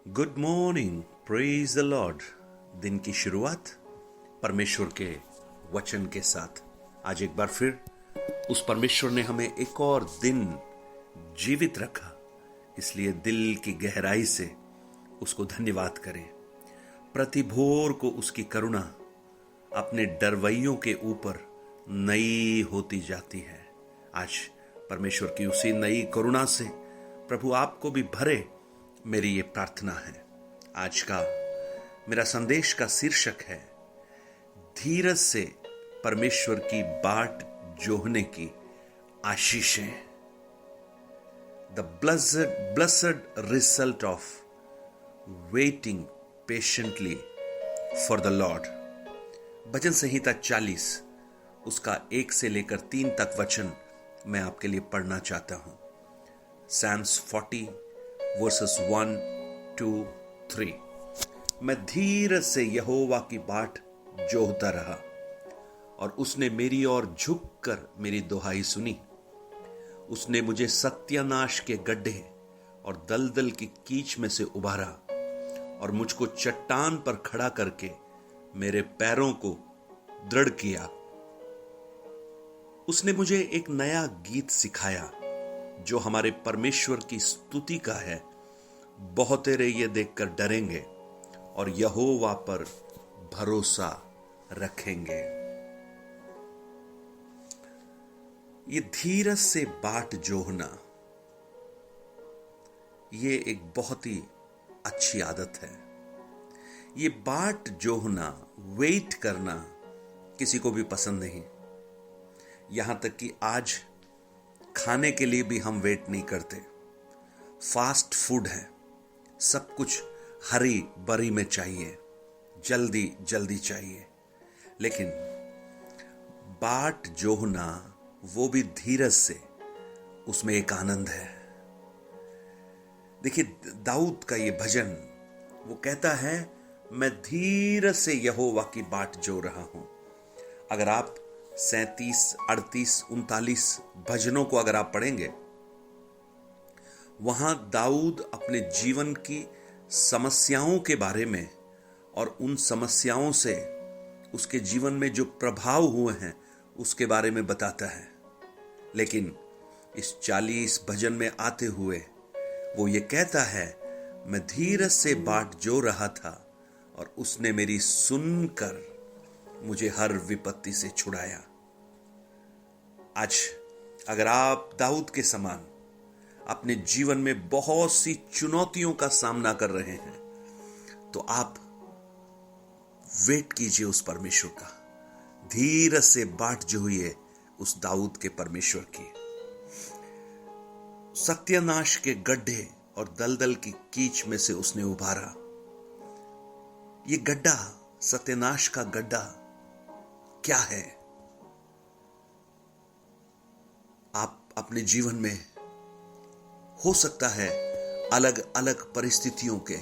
Good morning, praise the Lord. दिन की शुरुआत परमेश्वर के वचन के साथ। आज एक बार फिर उस परमेश्वर ने हमें एक और दिन जीवित रखा, इसलिए दिल की गहराई से उसको धन्यवाद करें। प्रति भोर को उसकी करुणा अपने डरवैयों के ऊपर नई होती जाती है। आज परमेश्वर की उसी नई करुणा से प्रभु आपको भी भरे, मेरी ये प्रार्थना है। आज का मेरा संदेश का शीर्षक है धीरज से परमेश्वर की बाट जोहने की आशीषें। The blessed result of waiting patiently for the lord. भजन संहिता 40 उसका 1 से लेकर 3 तक वचन मैं आपके लिए पढ़ना चाहता हूं। Psalms 40 verses 1, 2, 3। मैं धीरज से यहोवा की बाट जोहता रहा और उसने मेरी ओर झुककर मेरी दुहाई सुनी। उसने मुझे सत्यानाश के गड्ढे और दलदल की कीच में से उबारा और मुझको चट्टान पर खड़ा करके मेरे पैरों को दृढ़ किया। उसने मुझे एक नया गीत सिखाया जो हमारे परमेश्वर की स्तुति का है। बहुतेरे ये देखकर डरेंगे और यहोवा पर भरोसा रखेंगे। ये धीरज से बाट जोहना, ये एक बहुत ही अच्छी आदत है। ये बाट जोहना, वेट करना किसी को भी पसंद नहीं। यहां तक कि आज खाने के लिए भी हम वेट नहीं करते। फास्ट फूड है, सब कुछ हरी बरी में चाहिए, जल्दी जल्दी चाहिए। लेकिन बाट जोहना, वो भी धीरज से, उसमें एक आनंद है। देखिए दाऊद का ये भजन, वो कहता है मैं धीरज से यहोवा की बाट जो रहा हूं। अगर आप 37, 38, 39 भजनों को अगर आप पढ़ेंगे, वहां दाऊद अपने जीवन की समस्याओं के बारे में और उन समस्याओं से उसके जीवन में जो प्रभाव हुए हैं उसके बारे में बताता है। लेकिन इस 40 भजन में आते हुए वो ये कहता है मैं धीरज से बाट जो रहा था और उसने मेरी सुनकर मुझे हर विपत्ति से छुड़ाया। आज अगर आप दाऊद के समान अपने जीवन में बहुत सी चुनौतियों का सामना कर रहे हैं, तो आप वेट कीजिए उस परमेश्वर का। धीरज से बाट जोहिए उस दाऊद के परमेश्वर की। सत्यानाश के गड्ढे और दलदल की कीच में से उसने उभारा। ये गड्ढा, सत्यानाश का गड्ढा क्या है? आप अपने जीवन में हो सकता है अलग अलग परिस्थितियों के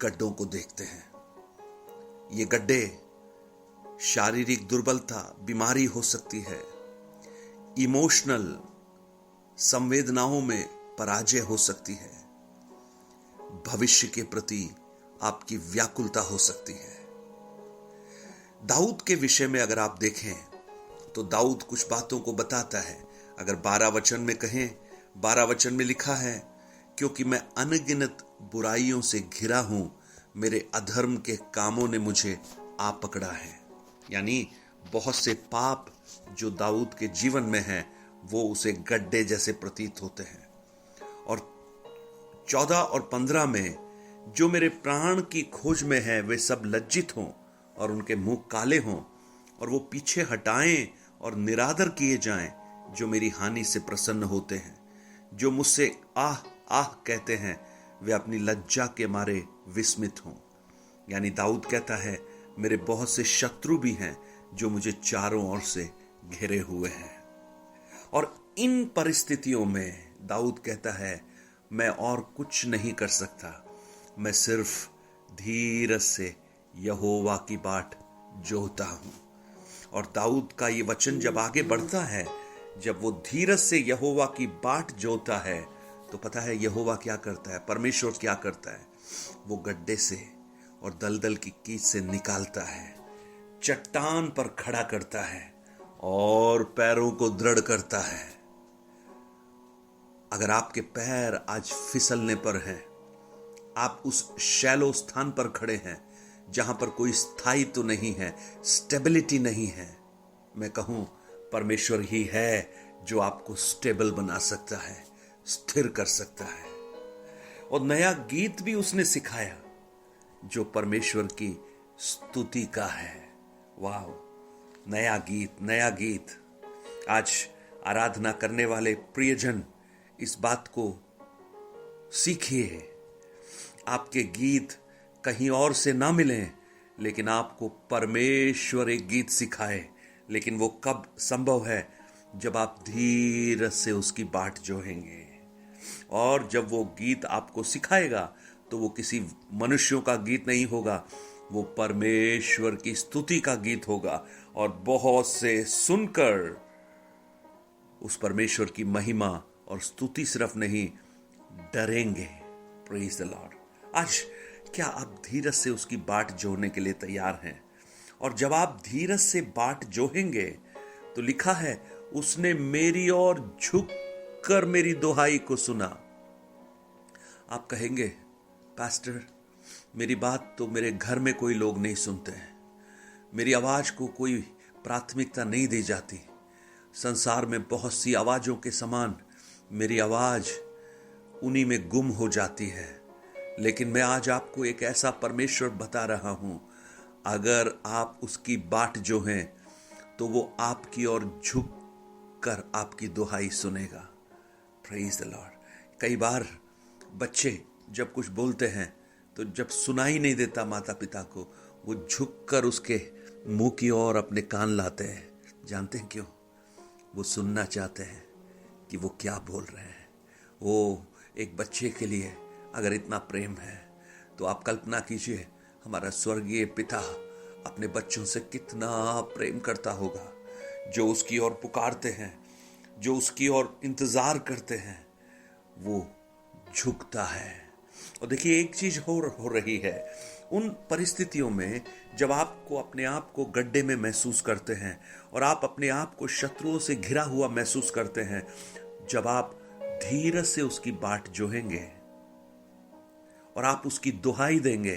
गड्ढों को देखते हैं। ये गड्ढे शारीरिक दुर्बलता, बीमारी हो सकती है, इमोशनल संवेदनाओं में पराजय हो सकती है, भविष्य के प्रति आपकी व्याकुलता हो सकती है। दाऊद के विषय में अगर आप देखें तो दाऊद कुछ बातों को बताता है। अगर 12 वचन में कहें, 12 वचन में लिखा है क्योंकि मैं अनगिनत बुराइयों से घिरा हूं, मेरे अधर्म के कामों ने मुझे आ पकड़ा है। यानी बहुत से पाप जो दाऊद के जीवन में हैं, वो उसे गड्ढे जैसे प्रतीत होते हैं। और 14 और 15 में जो मेरे प्राण की खोज में है वे सब लज्जित हों और उनके मुंह काले हों और वो पीछे हटाएं और निरादर किए जाएं जो मेरी हानि से प्रसन्न होते हैं। जो मुझसे आह आह कहते हैं वे अपनी लज्जा के मारे विस्मित हों। यानी दाऊद कहता है मेरे बहुत से शत्रु भी हैं जो मुझे चारों ओर से घिरे हुए हैं। और इन परिस्थितियों में दाऊद कहता है मैं और कुछ नहीं कर सकता, मैं सिर्फ धीरज से यहोवा की बाट जोहता हूं। और दाऊद का ये वचन जब आगे बढ़ता है, जब वो धीरज से यहोवा की बाट जोहता है, तो पता है यहोवा क्या करता है, परमेश्वर क्या करता है? वो गड्ढे से और दलदल की कीच से निकालता है, चट्टान पर खड़ा करता है और पैरों को दृढ़ करता है। अगर आपके पैर आज फिसलने पर हैं, आप उस शैलो स्थान पर खड़े हैं जहां पर कोई स्थायित्व तो नहीं है, स्टेबिलिटी नहीं है, मैं कहूं परमेश्वर ही है जो आपको स्टेबल बना सकता है, स्थिर कर सकता है। और नया गीत भी उसने सिखाया जो परमेश्वर की स्तुति का है। वाह, नया गीत, नया गीत। आज आराधना करने वाले प्रियजन इस बात को सीखिए, आपके गीत कहीं और से ना मिलें, लेकिन आपको परमेश्वर एक गीत सिखाए। लेकिन वो कब संभव है? जब आप धीरज से उसकी बाट जोहेंगे। और जब वो गीत आपको सिखाएगा तो वो किसी मनुष्यों का गीत नहीं होगा, वो परमेश्वर की स्तुति का गीत होगा। और बहुत से सुनकर उस परमेश्वर की महिमा और स्तुति सिर्फ नहीं, डरेंगे। Praise the Lord. आज क्या आप धीरज से उसकी बाट जोहने के लिए तैयार हैं? और जब आप धीरज से बाट जोहेंगे तो लिखा है, उसने मेरी ओर झुक कर मेरी दुहाई को सुना। आप कहेंगे, पास्टर मेरी बात तो मेरे घर में कोई लोग नहीं सुनते हैं, मेरी आवाज को कोई प्राथमिकता नहीं दी जाती, संसार में बहुत सी आवाजों के समान मेरी आवाज उन्हीं में गुम हो जाती है। लेकिन मैं आज आपको एक ऐसा परमेश्वर बता रहा हूं, अगर आप उसकी बाट जो हैं तो वो आपकी ओर झुक कर आपकी दुहाई सुनेगा। Praise the Lord. कई बार बच्चे जब कुछ बोलते हैं तो जब सुनाई नहीं देता माता पिता को, वो झुक कर उसके मुंह की ओर अपने कान लाते हैं। जानते हैं क्यों? वो सुनना चाहते हैं कि वो क्या बोल रहे हैं। वो एक बच्चे के लिए अगर इतना प्रेम है तो आप कल्पना कीजिए हमारा स्वर्गीय पिता अपने बच्चों से कितना प्रेम करता होगा। जो उसकी ओर पुकारते हैं, जो उसकी ओर इंतजार करते हैं, वो झुकता है। और देखिए एक चीज हो रही है उन परिस्थितियों में जब आपको अपने आप को गड्ढे में महसूस करते हैं और आप अपने आप को शत्रुओं से घिरा हुआ महसूस करते हैं, जब आप धीरज से उसकी बाट जोहेंगे और आप उसकी दुहाई देंगे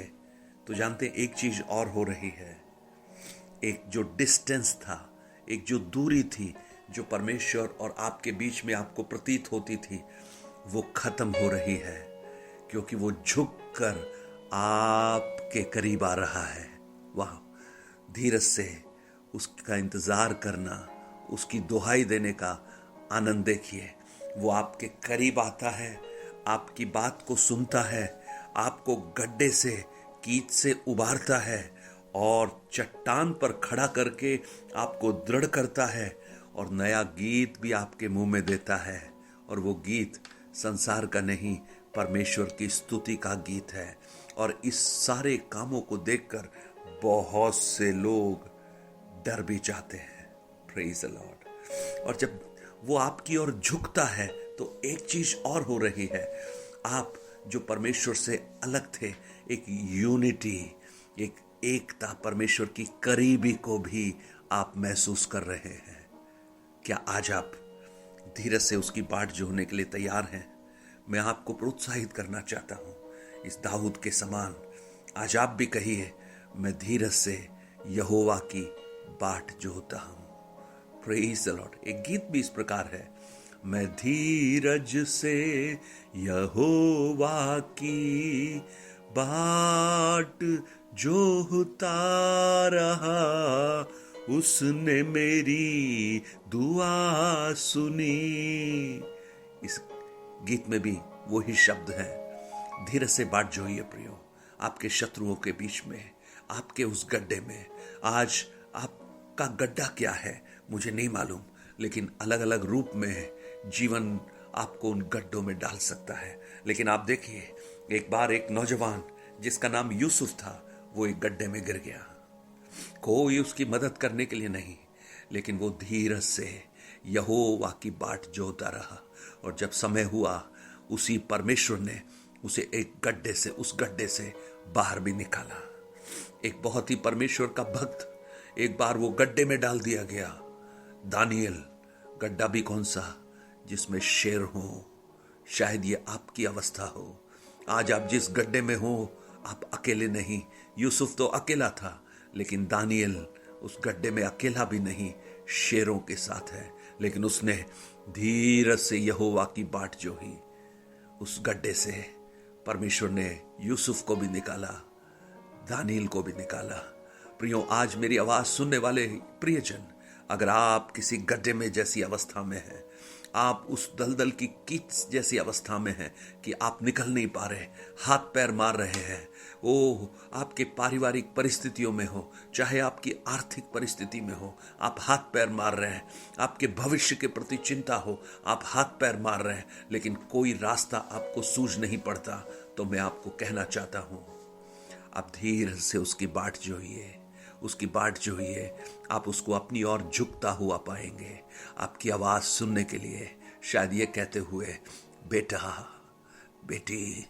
तो जानते हैं एक चीज और हो रही है। एक जो डिस्टेंस था, एक जो दूरी थी जो परमेश्वर और आपके बीच में आपको प्रतीत होती थी, वो खत्म हो रही है, क्योंकि वो झुक कर आपके करीब आ रहा है। वाह, धीरज से उसका इंतजार करना, उसकी दुहाई देने का आनंद देखिए। वो आपके करीब आता है, आपकी बात को सुनता है, आपको गड्ढे से, कीच से उबारता है और चट्टान पर खड़ा करके आपको दृढ़ करता है और नया गीत भी आपके मुंह में देता है। और वो गीत संसार का नहीं, परमेश्वर की स्तुति का गीत है। और इस सारे कामों को देखकर बहुत से लोग डर भी जाते हैं। Praise the Lord. और जब वो आपकी ओर झुकता है तो एक चीज और हो रही है, आप जो परमेश्वर से अलग थे, एक यूनिटी, एक एकता, परमेश्वर की करीबी को भी आप महसूस कर रहे हैं। क्या आज आप धीरज से उसकी बाट जोहने के लिए तैयार हैं? मैं आपको प्रोत्साहित करना चाहता हूं, इस दाऊद के समान आज आप भी कहिए, मैं धीरज से यहोवा की बाट जोहता हूं। Praise the Lord. एक गीत भी इस प्रकार है, मैं धीरज से यहोवा की बाट जोहता रहा, उसने मेरी दुआ सुनी। इस गीत में भी वही शब्द है, धीरज से बाट जोइए प्रियो। आपके शत्रुओं के बीच में, आपके उस गड्ढे में, आज आपका गड्ढा क्या है मुझे नहीं मालूम, लेकिन अलग अलग रूप में जीवन आपको उन गड्ढों में डाल सकता है। लेकिन आप देखिए, एक बार एक नौजवान जिसका नाम यूसुफ था, वो एक गड्ढे में गिर गया। कोई उसकी मदद करने के लिए नहीं, लेकिन वो धीरज से यहोवा की बाट जोहता रहा। और जब समय हुआ, उसी परमेश्वर ने उसे एक गड्ढे से, उस गड्ढे से बाहर भी निकाला। एक बहुत ही परमेश्वर का भक्त, एक बार वो गड्ढे में डाल दिया गया। दानियल, गड्ढा भी कौन सा, जिसमें शेर हो। शायद ये आपकी अवस्था हो। आज आप जिस गड्ढे में हो, आप अकेले नहीं। यूसुफ तो अकेला था, लेकिन दानियल उस गड्ढे में अकेला भी नहीं, शेरों के साथ है। लेकिन उसने धीरज से यहोवा की बाट जोही। उस गड्ढे से परमेश्वर ने यूसुफ को भी निकाला, दानियल को भी निकाला। प्रियो, आज मेरी आवाज सुनने वाले प्रियजन, अगर आप किसी गड्ढे में जैसी अवस्था में हैं, आप उस दलदल की कीच जैसी अवस्था में हैं कि आप निकल नहीं पा रहे, हाथ पैर मार रहे हैं, ओह, आपके पारिवारिक परिस्थितियों में हो, चाहे आपकी आर्थिक परिस्थिति में हो, आप हाथ पैर मार रहे हैं, आपके भविष्य के प्रति चिंता हो, आप हाथ पैर मार रहे हैं, लेकिन कोई रास्ता आपको सूझ नहीं पड़ता, तो मैं आपको कहना चाहता हूं, आप धीरज से उसकी बाट जोइए, उसकी बाट जोइए। आप उसको अपनी ओर झुकता हुआ पाएंगे, आपकी आवाज सुनने के लिए, शायद ये कहते हुए, बेटा, बेटी,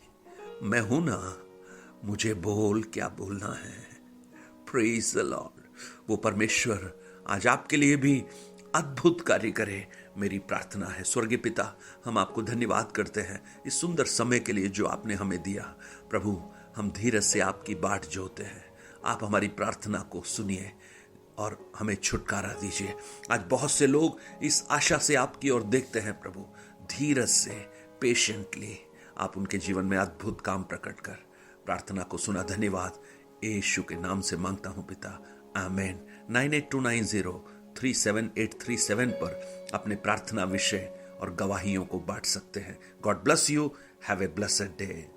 मैं हूं ना, मुझे बोल, क्या बोलना है। Praise the Lord. वो परमेश्वर आज आपके लिए भी अद्भुत कार्य करे, मेरी प्रार्थना है। स्वर्गीय पिता, हम आपको धन्यवाद करते हैं इस सुंदर समय के लिए जो आपने हमें दिया। प्रभु, हम धीरज से आपकी बाट जोते हैं। आप हमारी प्रार्थना को सुनिए और हमें छुटकारा दीजिए। आज बहुत से लोग इस आशा से आपकी ओर देखते हैं प्रभु, धीरज से, पेशेंटली आप उनके जीवन में अद्भुत काम प्रकट कर प्रार्थना को सुना। धन्यवाद, यीशु के नाम से मांगता हूं पिता, आमेन। 9829037837 पर अपने प्रार्थना विषय और गवाहियों को बांट सकते हैं। God bless you, have a blessed day.